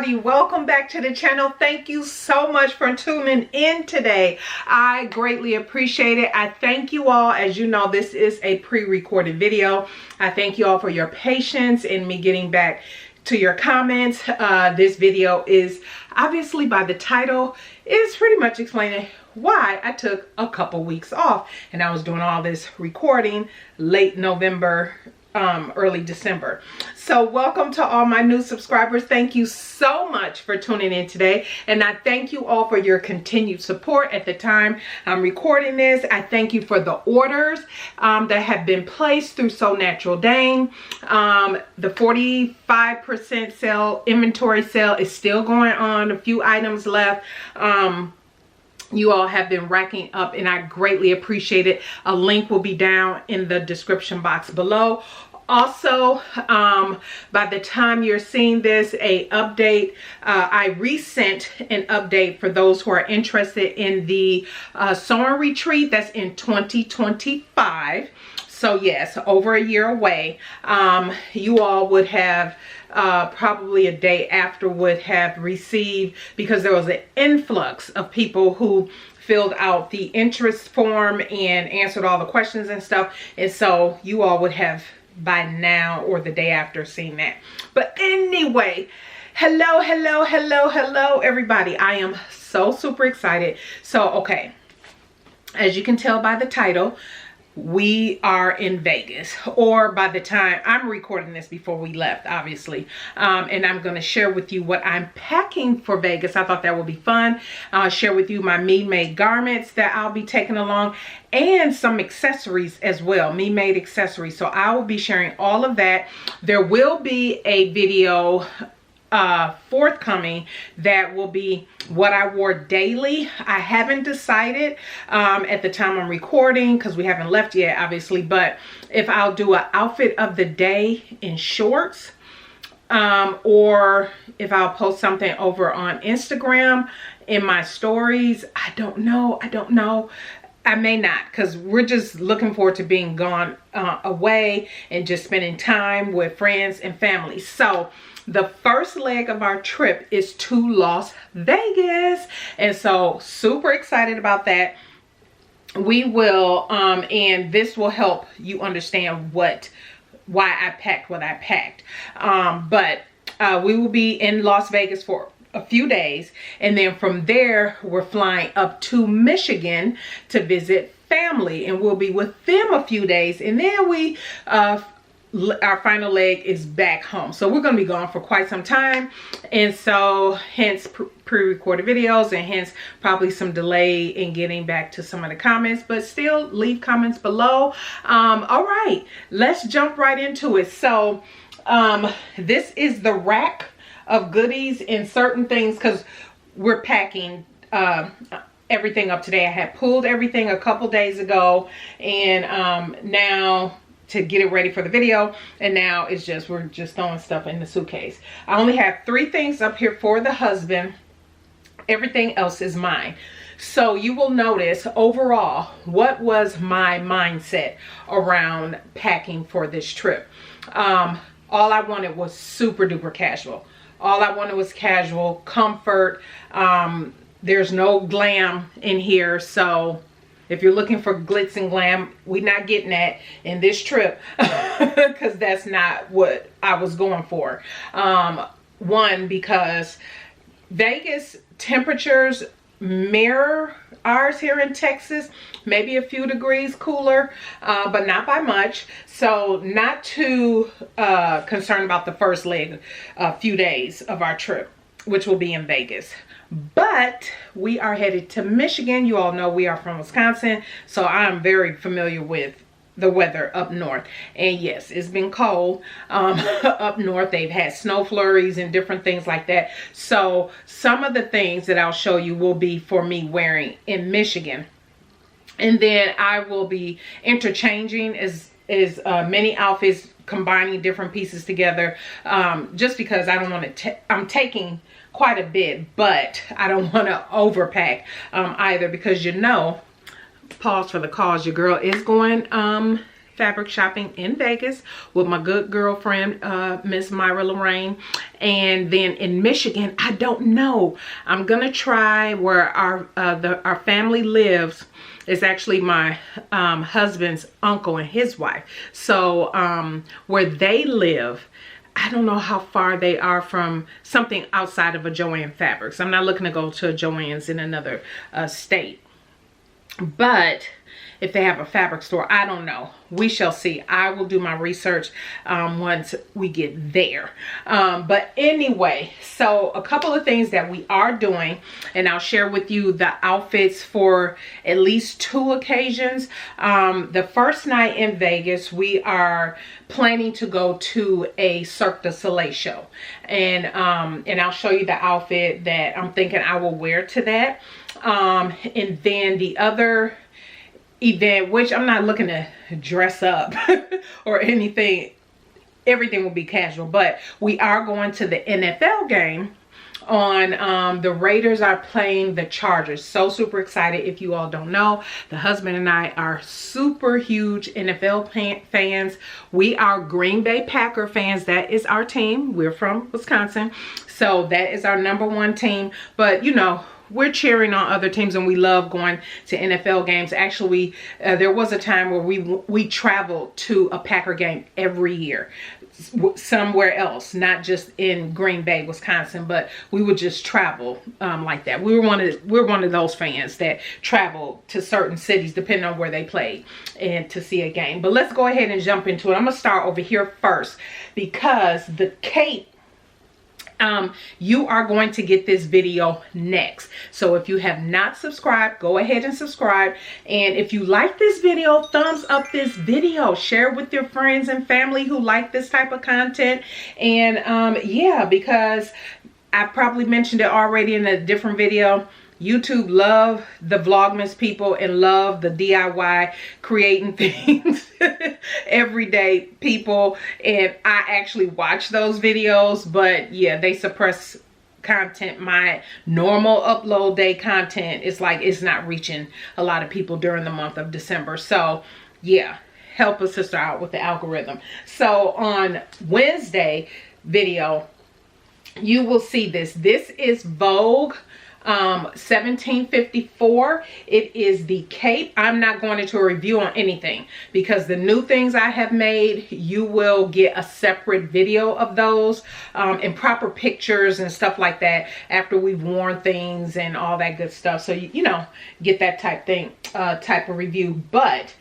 everybody, welcome back to the channel. Thank you so much for tuning in today. I greatly appreciate it. I thank you all. As you know, this is a pre-recorded video. I thank you all for your patience in me getting back to your comments. This video is obviously, by the title, is pretty much explaining why I took a couple weeks off, and I was doing all this recording late November, early December. So welcome to all my new subscribers. Thank you so much for tuning in today, and I thank you all for your continued support at the time I'm recording this. I thank you for the orders that have been placed through SewNaturalDane. The 45% sale, inventory sale, is still going on. A few items left. You all have been racking up, and I greatly appreciate it. A link will be down in the description box below. Also, by the time you're seeing this, a update, I resent an update for those who are interested in the sewing retreat that's in 2025. So yes, over a year away. You all would have probably a day after would have received, because there was an influx of people who filled out the interest form and answered all the questions and stuff, and so you all would have by now or the day after seen that. But anyway, hello everybody. I am so super excited. So okay, as you can tell by the title, we are in Vegas, or by the time I'm recording this, before we left, obviously. And I'm going to share with you what I'm packing for Vegas. I thought that would be fun. Share with you my me-made garments that I'll be taking along, and some accessories as well, me-made accessories. So I will be sharing all of that. There will be a video forthcoming that will be what I wore daily. I haven't decided at the time I'm recording, because we haven't left yet, obviously, but if I'll do an outfit of the day in shorts, or if I'll post something over on Instagram in my stories. I don't know. I may not, because we're just looking forward to being gone away and just spending time with friends and family. So the first leg of our trip is to Las Vegas, and so super excited about that. We will and this will help you understand why I packed what I packed. But we will be in Las Vegas for a few days, and then from there we're flying up to Michigan to visit family, and we'll be with them a few days, and then we our final leg is back home. So we're going to be gone for quite some time, and so hence pre-recorded videos, and hence probably some delay in getting back to some of the comments, but still leave comments below. All right, let's jump right into it. So this is the rack of goodies and certain things, because we're packing everything up today. I had pulled everything a couple days ago, and now to get it ready for the video, and now it's just, we're just throwing stuff in the suitcase. I only have 3 things up here for the husband. Everything else is mine. So you will notice overall, what was my mindset around packing for this trip? All I wanted was super duper casual. All I wanted was casual comfort. There's no glam in here, so if you're looking for glitz and glam, we're not getting that in this trip, because that's not what I was going for. One, because Vegas temperatures mirror ours here in Texas, maybe a few degrees cooler, but not by much. So not too concerned about the first leg, a few days of our trip, which will be in Vegas. But we are headed to Michigan. You all know we are from Wisconsin, so I'm very familiar with the weather up north. And yes, it's been cold up north. They've had snow flurries and different things like that. So some of the things that I'll show you will be for me wearing in Michigan. And then I will be interchanging as many outfits, combining different pieces together, just because I don't want to, I'm taking quite a bit, but I don't want to overpack either, because you know, pause for the cause, your girl is going fabric shopping in Vegas with my good girlfriend, Miss Myra Lorraine. And then in Michigan, I don't know. I'm gonna try where our family lives. It's actually my husband's uncle and his wife. So where they live, I don't know how far they are from something outside of a Joann Fabrics. I'm not looking to go to a Joann's in another state. But if they have a fabric store, I don't know. We shall see. I will do my research once we get there. But anyway, so a couple of things that we are doing, and I'll share with you the outfits for at least 2 occasions. The first night in Vegas, we are planning to go to a Cirque du Soleil show. And I'll show you the outfit that I'm thinking I will wear to that. And then the other event, which I'm not looking to dress up or anything, everything will be casual, but we are going to the NFL game on the Raiders are playing the Chargers. So super excited. If you all don't know, the husband and I are super huge NFL fans. We are Green Bay Packer fans. That is our team. We're from Wisconsin, so that is our #1 team. But you know, we're cheering on other teams, and we love going to NFL games. Actually, there was a time where we traveled to a Packer game every year, somewhere else, not just in Green Bay, Wisconsin, but we would just travel like that. We're one of those fans that travel to certain cities depending on where they play and to see a game. But let's go ahead and jump into it. I'm gonna start over here first because the cape, you are going to get this video next. So if you have not subscribed, go ahead and subscribe. And if you like this video, thumbs up this video. Share with your friends and family who like this type of content. And yeah, because I probably mentioned it already in a different video, YouTube love the Vlogmas people and love the DIY creating things everyday people, and I actually watch those videos, but yeah, they suppress content. My normal upload day content is like, it's not reaching a lot of people during the month of December. So yeah, help a sister out with the algorithm. So on Wednesday video, you will see this. This is Vogue 1754. It is the cape. I'm not going into a review on anything because the new things I have made, you will get a separate video of those and proper pictures and stuff like that after we've worn things and all that good stuff. So you know, get that type of review. But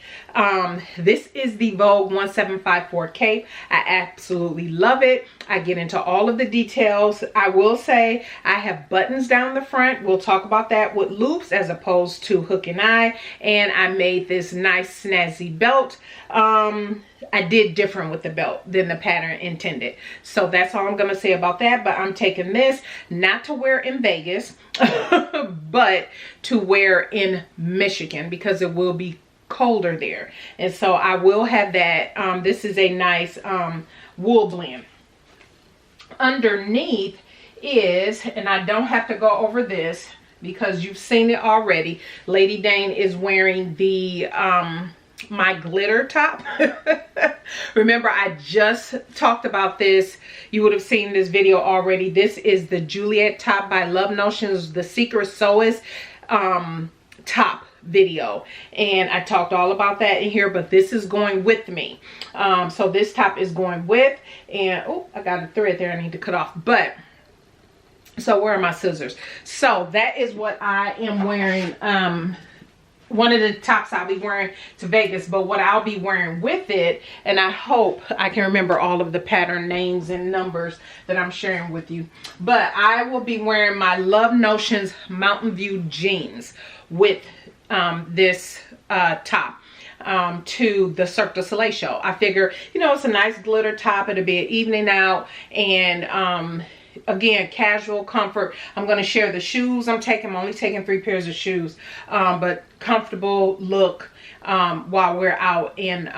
this is the Vogue 1754 cape. I absolutely love it. I get into all of the details. I will say I have buttons down the front. We'll talk about that with loops as opposed to hook and eye. And I made this nice snazzy belt. I did different with the belt than the pattern intended. So that's all I'm going to say about that. But I'm taking this not to wear in Vegas, but to wear in Michigan because it will be colder there. And so I will have that. This is a nice wool blend. Underneath is, and I don't have to go over this because you've seen it already, Lady Dane is wearing the my glitter top. Remember, I just talked about this. You would have seen this video already. This is the Juliet top by Love Notions, the Secret Sewist top video, and I talked all about that in here, but this is going with me. So this top is going with, and oh, I got a thread there I need to cut off. But so where are my scissors? So that is what I am wearing. One of the tops I'll be wearing to Vegas, but what I'll be wearing with it, and I hope I can remember all of the pattern names and numbers that I'm sharing with you, but I will be wearing my Love Notions Mountain View jeans with this top to the Cirque du Soleil show. I figure, you know, it's a nice glitter top. It'll be an evening out, and again, casual comfort. I'm going to share the shoes I'm only taking 3 pairs of shoes, but comfortable look while we're out in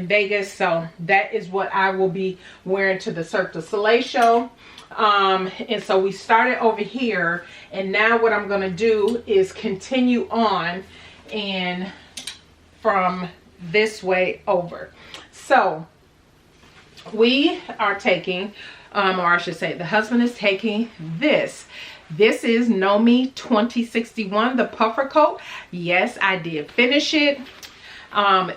Vegas. So that is what I will be wearing to the Cirque du Soleil show. And so we started over here, and now what I'm going to do is continue on and from this way over. So we are taking, or I should say the husband is taking this. This is Nomi 2061, the puffer coat. Yes, I did finish it.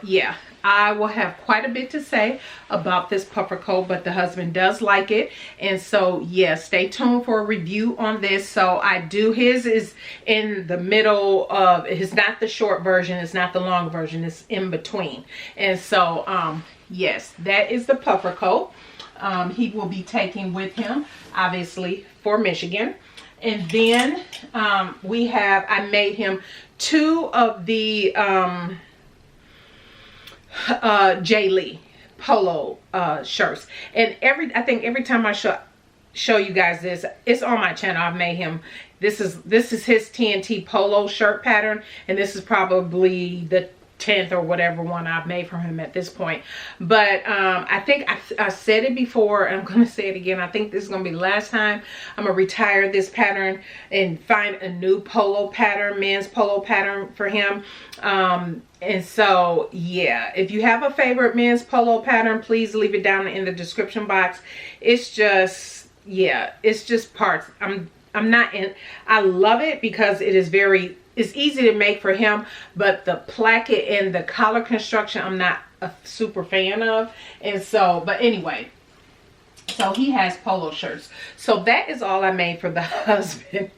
Yeah, I will have quite a bit to say about this puffer coat, but the husband does like it. And so, yeah, stay tuned for a review on this. So I do, his is in the middle of, it's not the short version, it's not the long version, it's in between. And so, yes, that is the puffer coat. He will be taking with him, obviously, for Michigan. And then we have, I made him 2 of the J. Lee polo shirts. And I think every time I show you guys this, it's on my channel. I've made him, this is his TNT polo shirt pattern, and this is probably the 10th or whatever one I've made for him at this point. But I think I said it before, and I'm going to say it again. I think this is going to be the last time I'm going to retire this pattern and find a new polo pattern, men's polo pattern for him. And so, yeah, if you have a favorite men's polo pattern, please leave it down in the description box. It's just, yeah, it's just parts. I'm not in, I love it because it is very, it's easy to make for him, but the placket and the collar construction, I'm not a super fan of. And so, but anyway, so he has polo shirts. So that is all I made for the husband.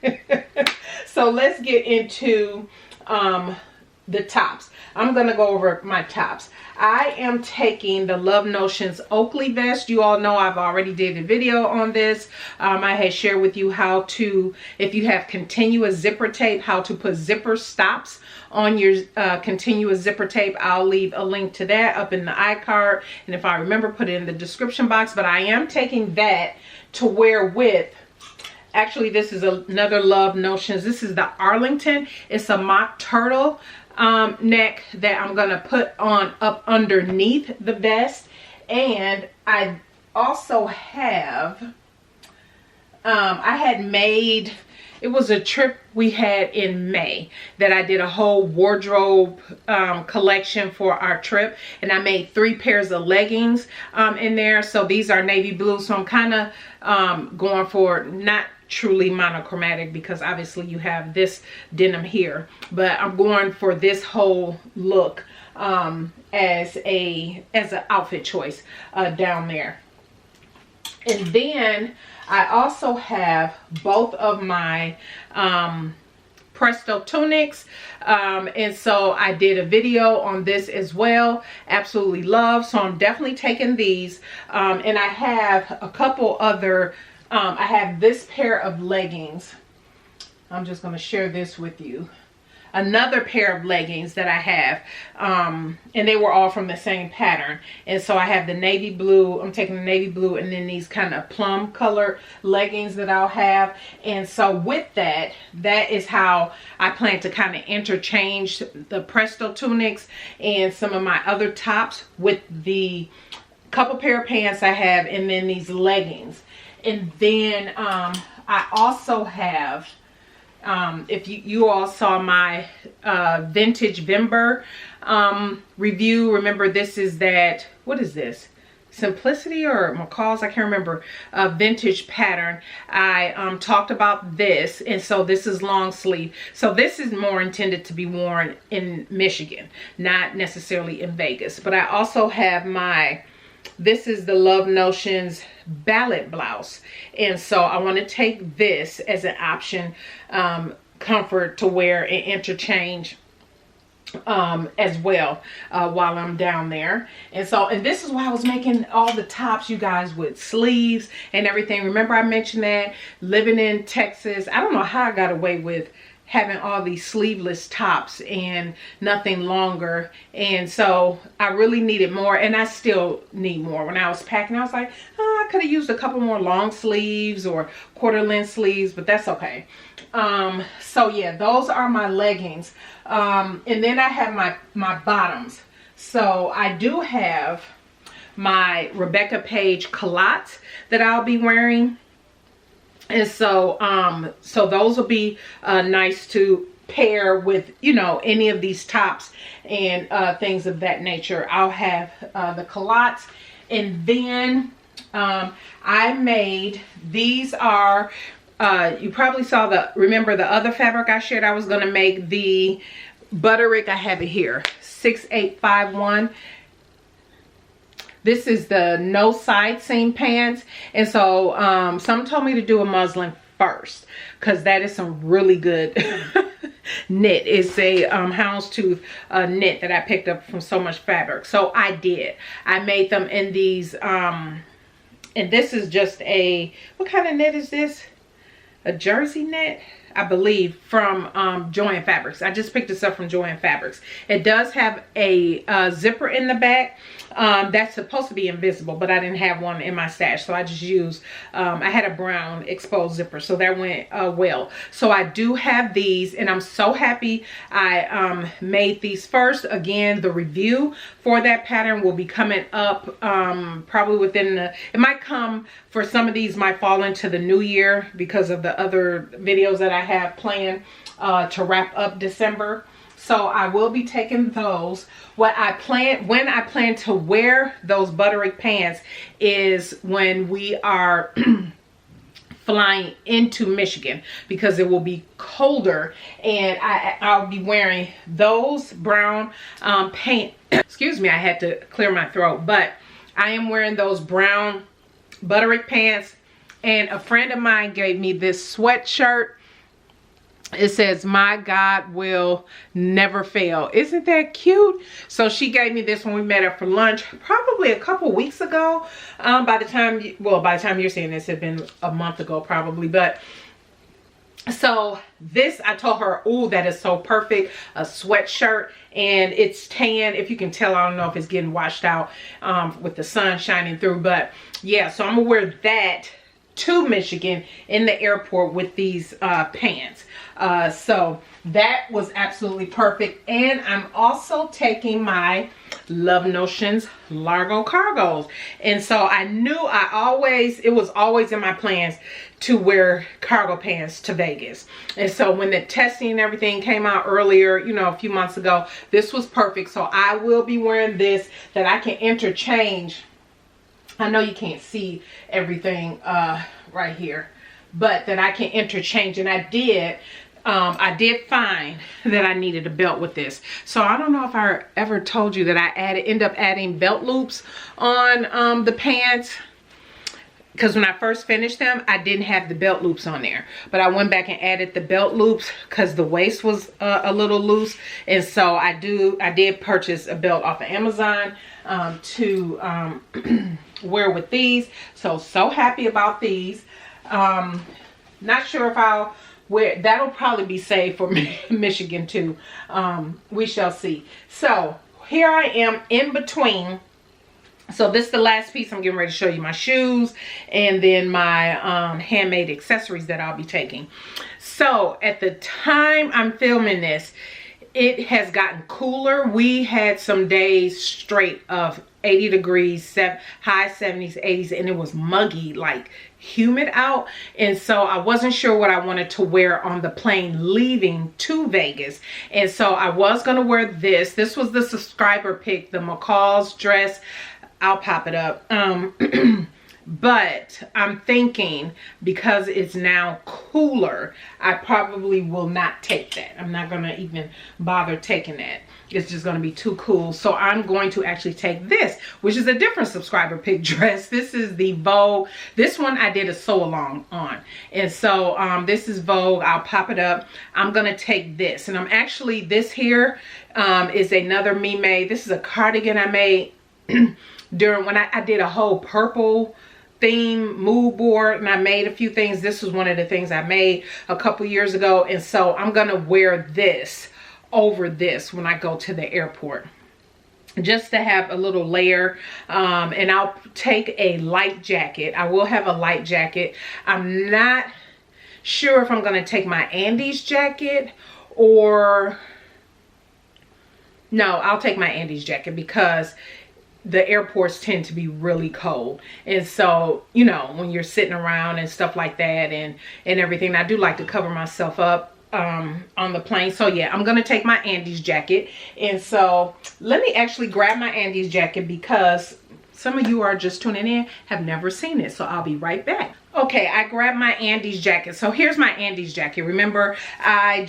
So let's get into the tops. I'm gonna go over my tops. I am taking the Love Notions Oakley vest. You all know I've already did a video on this. I had shared with you how to, if you have continuous zipper tape, how to put zipper stops on your continuous zipper tape. I'll leave a link to that up in the iCard, and if I remember, put it in the description box. But I am taking that to wear with, actually this is another Love Notions. This is the Arlington. It's a mock turtle neck that I'm gonna put on up underneath the vest. And I also have I had made, it was a trip we had in May that I did a whole wardrobe collection for our trip, and I made 3 pairs of leggings in there. So these are navy blue, so I'm kind of going for not truly monochromatic, because obviously you have this denim here, but I'm going for this whole look as an outfit choice down there. And then I also have both of my Presto tunics, and so I did a video on this as well. Absolutely love. So I'm definitely taking these, and I have a couple other I have this pair of leggings. I'm just going to share this with you. Another pair of leggings that I have, and they were all from the same pattern. And so I have the navy blue, I'm taking the navy blue, and then these kind of plum color leggings that I'll have. And so with that, that is how I plan to kind of interchange the Presto tunics and some of my other tops with the couple pair of pants I have, and then these leggings. And then I also have, if you all saw my vintage Vimber review, remember this is that, what is this? Simplicity or McCall's, I can't remember, vintage pattern. I talked about this, and so this is long sleeve. So this is more intended to be worn in Michigan, not necessarily in Vegas. But I also have my, this is the Love Notions ballad blouse, and so I want to take this as an option, comfort to wear and interchange as well while I'm down there. And so, and this is why I was making all the tops, you guys, with sleeves and everything. Remember I mentioned that living in Texas, I don't know how I got away with having all these sleeveless tops and nothing longer. And so I really needed more, and I still need more. When I was packing, I was like, oh, I could have used a couple more long sleeves or quarter length sleeves, but that's okay. So yeah, those are my leggings. And then I have my bottoms. So I do have my Rebecca Page culottes that I'll be wearing. And so so those will be nice to pair with, you know, any of these tops and things of that nature. I'll have the culottes. And then I made, these are, you probably saw remember the other fabric I shared? I was going to make the Butterick. I have it here, 6851. This is the no side seam pants. And so some told me to do a muslin first, because that is some really good knit. It's a houndstooth knit that I picked up from So Much Fabric. So I did. I made them in these, and this is just a, what kind of knit is this? A jersey knit, I believe, from Joann Fabrics. I just picked this up from Joann Fabrics. It does have a zipper in the back that's supposed to be invisible, but I didn't have one in my stash, so I just used, I had a brown exposed zipper, so that went well. So I do have these, and I'm so happy I made these first. Again, the review for that pattern will be coming up probably within the, it might come, for some of these might fall into the new year because of the other videos that I have planned to wrap up December. So I will be taking those. When I plan to wear those Butterick pants is when we are flying into Michigan, because it will be colder, and I'll be wearing those brown pants. Excuse me, I had to clear my throat, but I am wearing those brown Butterick pants. And a friend of mine gave me this sweatshirt. It says, "My God will never fail." Isn't that cute? So she gave me this when we met up for lunch probably a couple weeks ago. By the time you're seeing this, it's been a month ago probably. But so this, I told her, oh, that is so perfect, a sweatshirt, and it's tan. If you can tell, I don't know if it's getting washed out with the sun shining through, but yeah, so I'm gonna wear that to Michigan in the airport with these pants. So that was absolutely perfect. And I'm also taking my Love Notions Largo cargos. And so I knew it was always in my plans to wear cargo pants to Vegas. And so when the testing and everything came out earlier, you know, a few months ago, this was perfect. So I will be wearing this, that I can interchange. I know you can't see everything right here, but that I can interchange. And I did find that I needed a belt with this. So I don't know if I ever told you that I ended up adding belt loops on the pants, because when I first finished them, I didn't have the belt loops on there, but I went back and added the belt loops because the waist was a little loose. And so I did purchase a belt off of Amazon to wear with these. So happy about these. Not sure if I'll wear, that'll probably be saved for Michigan too. We shall see. So here I am in between. So this is the last piece. I'm getting ready to show you my shoes and then my handmade accessories that I'll be taking. So at the time I'm filming this, it has gotten cooler. We had some days straight of 80 degrees, high 70s, 80s, and it was muggy, like humid out. And so I wasn't sure what I wanted to wear on the plane leaving to Vegas. And so I was going to wear this. This was the subscriber pick, the McCall's dress. I'll pop it up. But I'm thinking, because it's now cooler, I probably will not take that. I'm not going to even bother taking that. It's just going to be too cool. So I'm going to actually take this, which is a different subscriber pick dress. This is the Vogue. This one I did a sew along on. And so this is Vogue. I'll pop it up. I'm going to take this. And I'm actually, this here is another me made. This is a cardigan I made during when I did a whole purple theme mood board, and I made a few things. This was one of the things I made a couple years ago. And so I'm going to wear this over this when I go to the airport, just to have a little layer. And I'll take a light jacket. I will have a light jacket. I'm not sure if I'm going to take my Andes jacket or no, I'll take my Andes jacket because the airports tend to be really cold. And so, you know, when you're sitting around and stuff like that and everything, I do like to cover myself up on the plane. So yeah, I'm gonna take my Andes jacket, and so let me actually grab my Andes jacket because some of you are just tuning in, have never seen it, so I'll be right back. Okay, I grabbed my Andes jacket. So here's my Andes jacket. Remember, I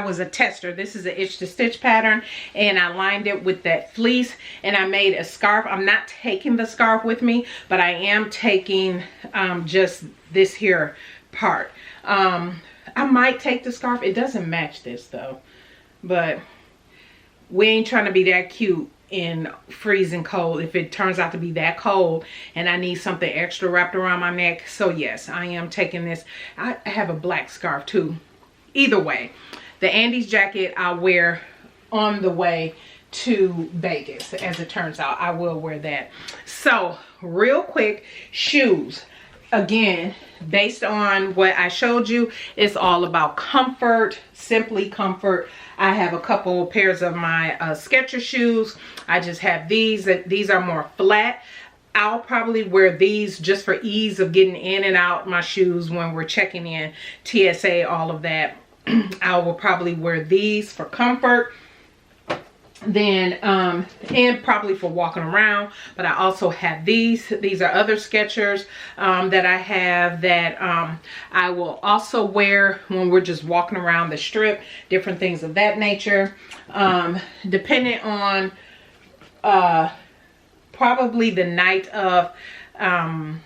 was a tester. This is an itch to stitch pattern, and I lined it with that fleece, and I made a scarf. I'm not taking the scarf with me, but I am taking just this here part. I might take the scarf. It doesn't match this though, but we ain't trying to be that cute in freezing cold if it turns out to be that cold and I need something extra wrapped around my neck. So yes, I am taking this. I have a black scarf too. Either way, the Andes jacket I'll wear on the way to Vegas. As it turns out, I will wear that. So real quick, shoes. Again, based on what I showed you, it's all about comfort, simply comfort. I have a couple pairs of my Skechers shoes. I just have these. These are more flat. I'll probably wear these just for ease of getting in and out my shoes when we're checking in, TSA, all of that. I will probably wear these for comfort. Then and probably for walking around, but I also have these are other Skechers that I have that I will also wear when we're just walking around the strip, different things of that nature, depending on probably the night of when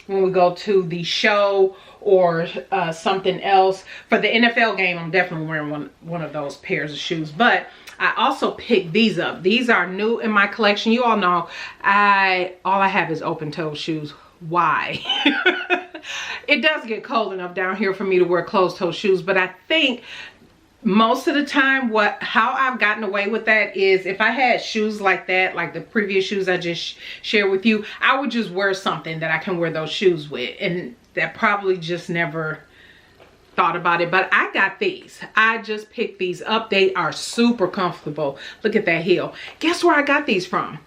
we go to the show or something else. For the NFL game, I'm definitely wearing one of those pairs of shoes. But I also picked these up. These are new in my collection. You all know all I have is open toe shoes. Why? It does get cold enough down here for me to wear closed toe shoes, but I think most of the time how I've gotten away with that is if I had shoes like that, like the previous shoes I just shared with you, I would just wear something that I can wear those shoes with, and that probably just never thought about it. But I got these. I just picked these up. They are super comfortable. Look at that heel. Guess where I got these from?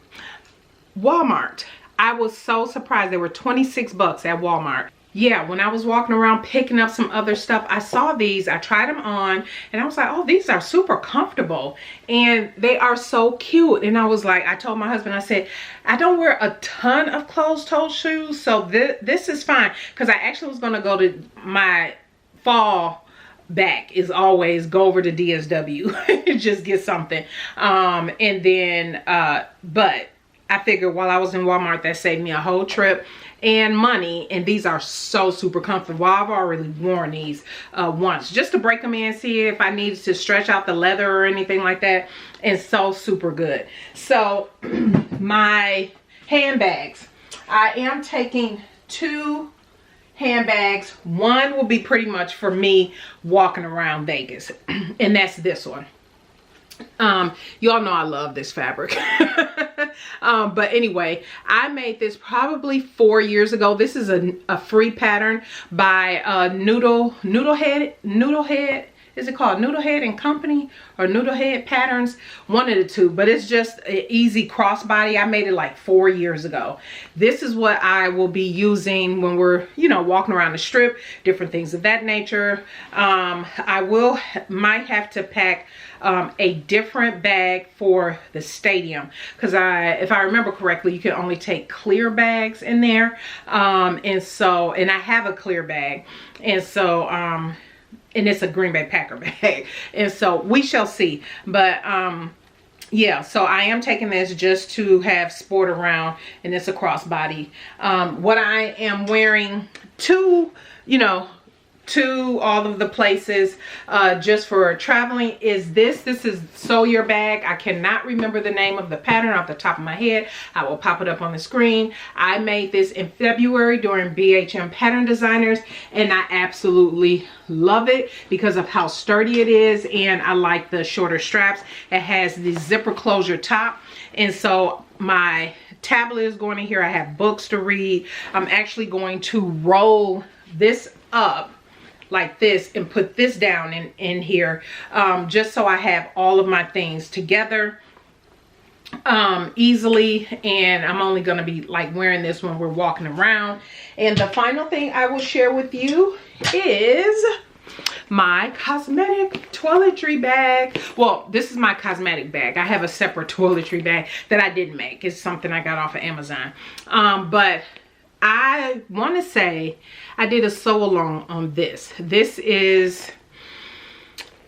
Walmart. I was so surprised. They were 26 bucks at Walmart. Yeah, when I was walking around picking up some other stuff, I saw these. I tried them on and I was like, oh, these are super comfortable and they are so cute. And I was like, I told my husband, I said, I don't wear a ton of closed toe shoes, so this is fine. Because I actually was going to go to my fall back is always go over to DSW just get something and then but I figured while I was in Walmart, that saved me a whole trip and money, and these are so super comfortable. I've already worn these once just to break them in, see if I needed to stretch out the leather or anything like that, and so super good. So my handbags, I am taking 2 handbags. One will be pretty much for me walking around Vegas, and that's this one. Y'all know I love this fabric. But anyway, I made this probably 4 years ago. This is a free pattern by Noodlehead. Is it called Noodlehead and Company or Noodlehead Patterns? One of the two, but it's just an easy crossbody. I made it like 4 years ago. This is what I will be using when we're, you know, walking around the strip, different things of that nature. I might have to pack a different bag for the stadium, because if I remember correctly, you can only take clear bags in there, and I have a clear bag, and so and it's a Green Bay Packer bag, and so we shall see. But yeah, so I am taking this just to have sport around, and it's a crossbody. What I am wearing to all of the places just for traveling is this is Sew Your Bag. I cannot remember the name of the pattern off the top of my head. I will pop it up on the screen. I made this in February during BHM Pattern Designers, and I absolutely love it because of how sturdy it is, and I like the shorter straps. It has the zipper closure top, and so my tablet is going in here. I have books to read. I'm actually going to roll this up like this and put this down in here, just so I have all of my things together easily, and I'm only going to be like wearing this when we're walking around. And the final thing I will share with you is my cosmetic toiletry bag. Well, this is my cosmetic bag. I have a separate toiletry bag that I didn't make. It's something I got off of Amazon. But I want to say I did a sew along on this. This is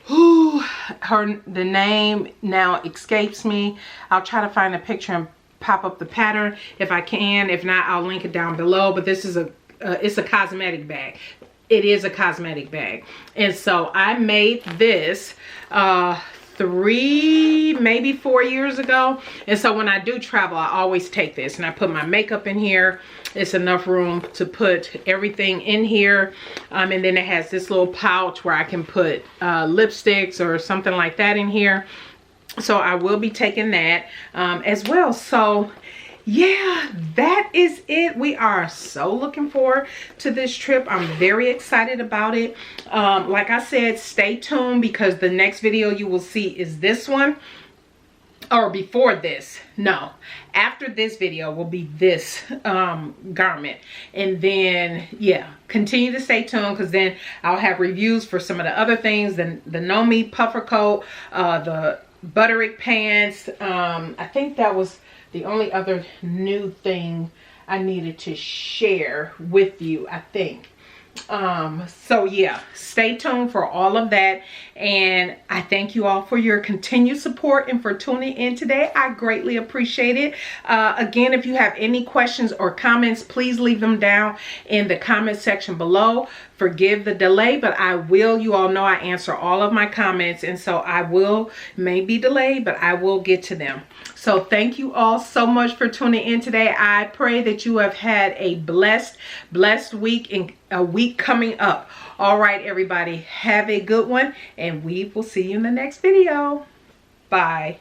the name now escapes me. I'll try to find a picture and pop up the pattern if I can. If not, I'll link it down below. But this is it's a cosmetic bag. It is a cosmetic bag. And so I made this 3, maybe 4 years ago. And so when I do travel, I always take this and I put my makeup in here. It's enough room to put everything in here. And then it has this little pouch where I can put lipsticks or something like that in here. So I will be taking that as well. So yeah, that is it. We are so looking forward to this trip. I'm very excited about it. Like I said, stay tuned because the next video you will see is this one. Or before this. No, after this video will be this garment. And then, yeah, continue to stay tuned because then I'll have reviews for some of the other things. The No Me puffer coat, the Butterick pants. I think that was the only other new thing I needed to share with you, I think. So yeah, stay tuned for all of that. And I thank you all for your continued support and for tuning in today. I greatly appreciate it. Again, if you have any questions or comments, please leave them down in the comment section below. Forgive the delay, but I will. You all know I answer all of my comments, and so I will, may be delayed, but I will get to them. So thank you all so much for tuning in today. I pray that you have had a blessed week and a week coming up. All right, everybody, have a good one, and we will see you in the next video. Bye.